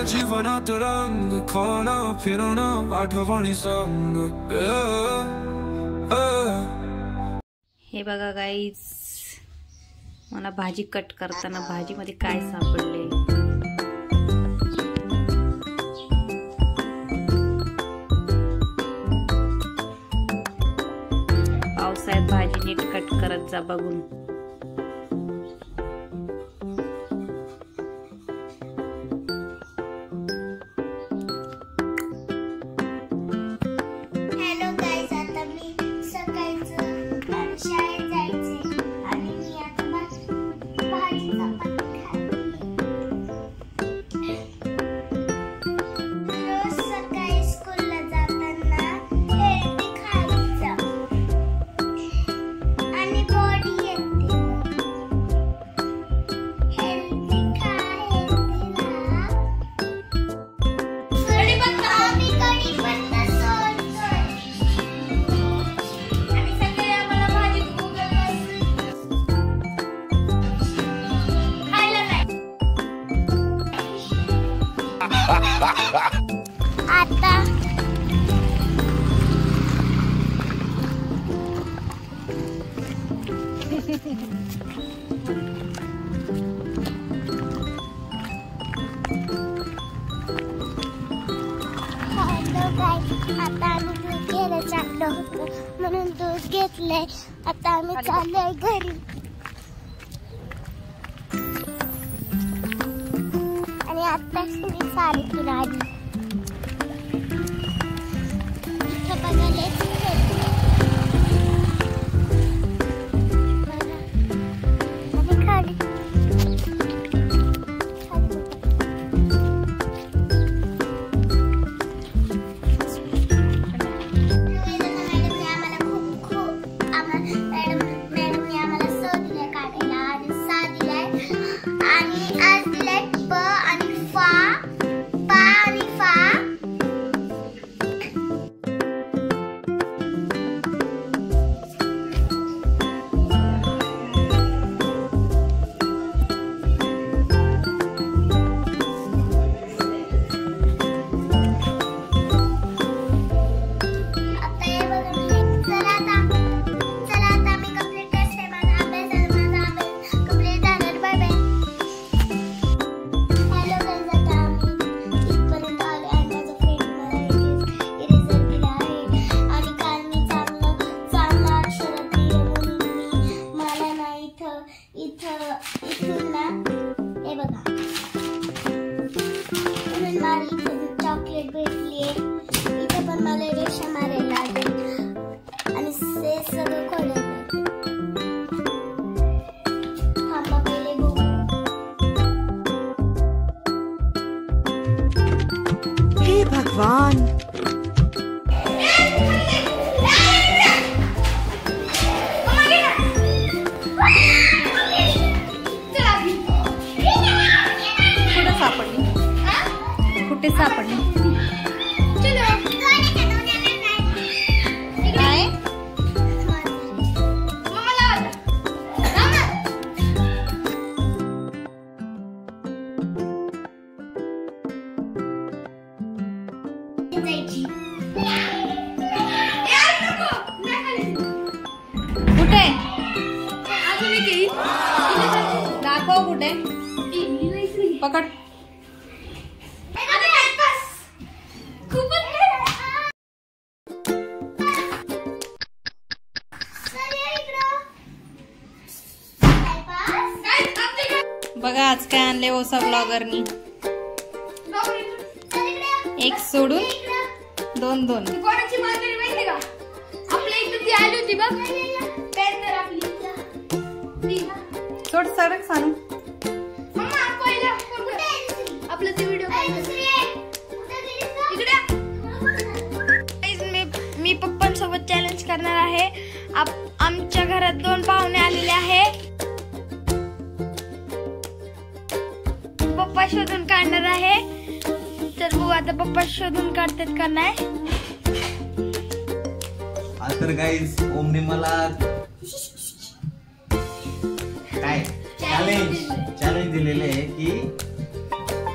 जीवनात रंग खाणं फिरणं आठवणी संग। हे बघा गाईज, मला भाजी कट करताना भाजीमध्ये काय सापडले। पावसाळ्यात भाजी नीट कट करत जा बघून। आता आम्ही दूध घ्यायला चाललो होतो म्हणून दूध घेतलंय। आता आम्ही चाललोय घरी आणि आता मी साडी आली बघायला। चॉकलेट भेटली इथे पण मला रेषा मारायला लागेल आणि ते सगळं खोलायला थांबा पहिले बघू। हे भगवान, कुठे सापडली? कुठे दाखव, कुठे पकड। बघा आज काय आणले ओसा ब्लॉगरनी, एक सोडून दोन दोन। कोणाची मांजरी माहिती का? आपल्या इथे ती आली होती बघ, पेंटर आपली सोड सडक सांग। मम्मा पहिला आपलं ते व्हिडिओ इकडे मी पप्पांसोबत चॅलेंज करणार आहे। आमच्या घरात 2 पाहुणे आलेले आहे, पप्पा शोधून काढणार आहे। तर बघू आता पप्पा शोधून काढतात का नाही। तर गाइस ओमने मला काय चॅलेंज दिलेले आहे की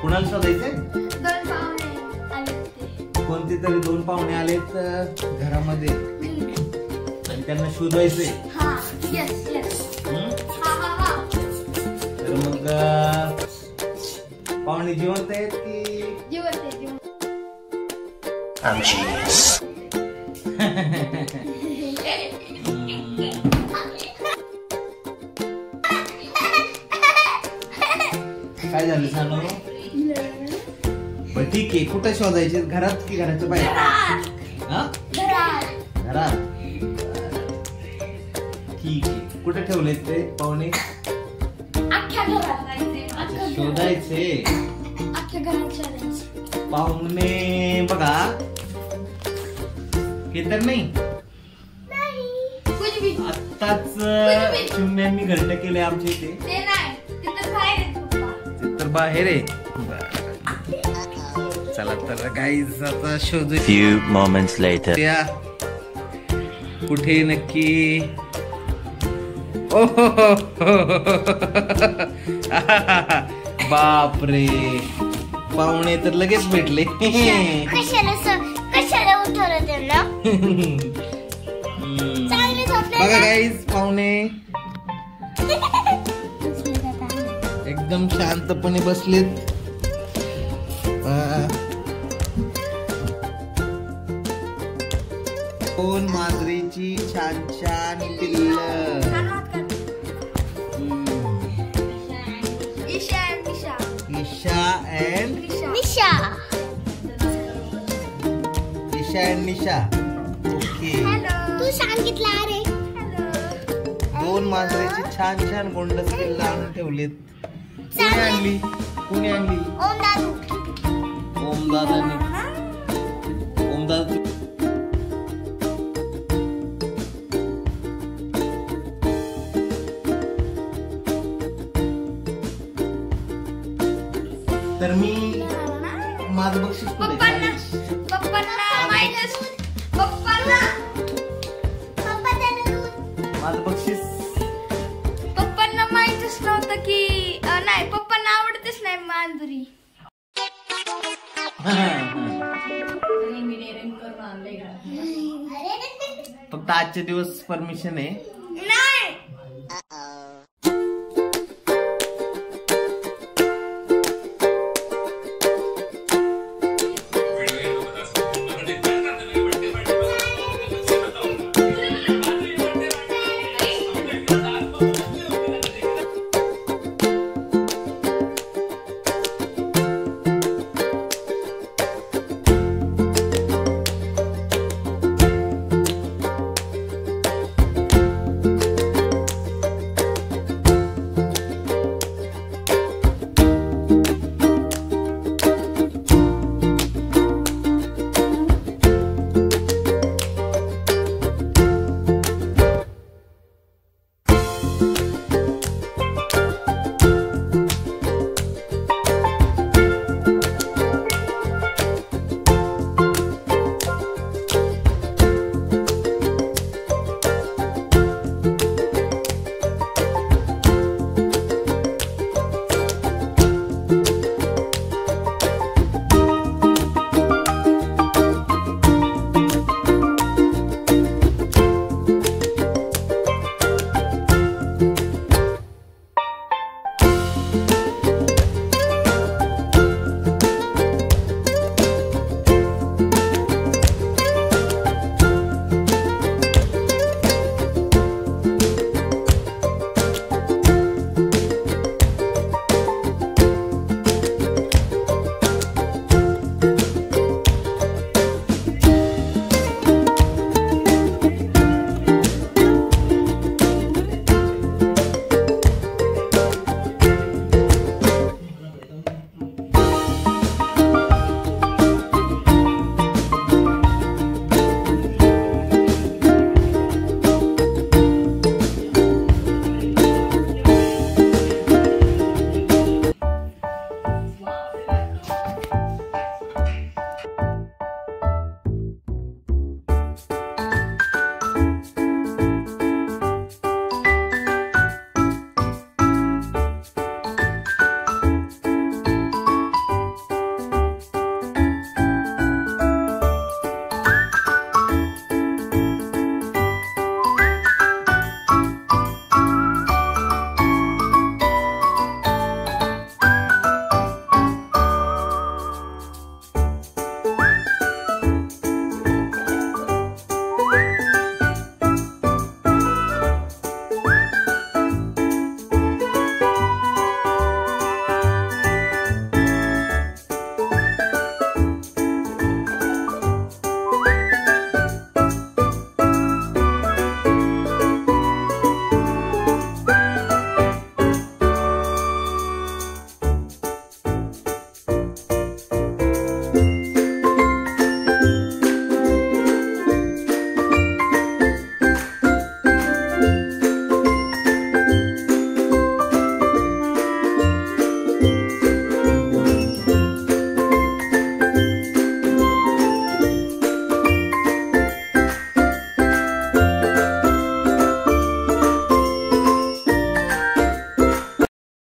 कुणाला शोधायचंय? 2 पाहुणे आले होते. कोणते तरी 2 पाहुणे आलेत घरामध्ये आणि त्यांना शोधायचंय. हा, यस यस. हा हा हा. तर मग पाहुणे जिवंत आहेत की? जीवन ते जीवन. काय झालं सांगू? पण ठीक आहे, कुठं शोधायचे? घरात की घराच्या बाहेर? हा? घरात. घरात. ठीक आहे, कुठे ठेवलेत ते पाहुणे? अख्ख्या घरात. शोधायचे. अख्ख्या घरात शोधायचे. पाहुणे बघा, हे तर नाही. कुछ भी. आत्ताच चिमण्यांनी घरटे केले आमच्या इथे. ते नाही. ते तर बाहेर आहे पप्पा. ते तर बाहेर आहे. चला तर गाईज आता शोधू. Few moments later. त्या कुठे नक्की? ओहो बापरे, पाहुणे तर लगेच भेटले. कशाला उठवलं त्यांना? चांगले झोपले. बघा गाईज, पाहुणे एकदम शांतपणे बसलेत. दोन मांजरीची छान छान पिल्ल. ईशा अँड निशा. ओके. तू सांगितलं अरे. 2 मांजरीची छान छान गोंडस पिल्ल आणून ठेवलेत. कोणी आणली? ओम दादाने. ओम दादा तर मी माझं बक्षीस माझं बक्षीस पप्पांना माहितच नव्हतं की नाही, पप्पांना आवडतेच नाही मांजरी. फक्त आजचे दिवस परमिशन आहे. नाही.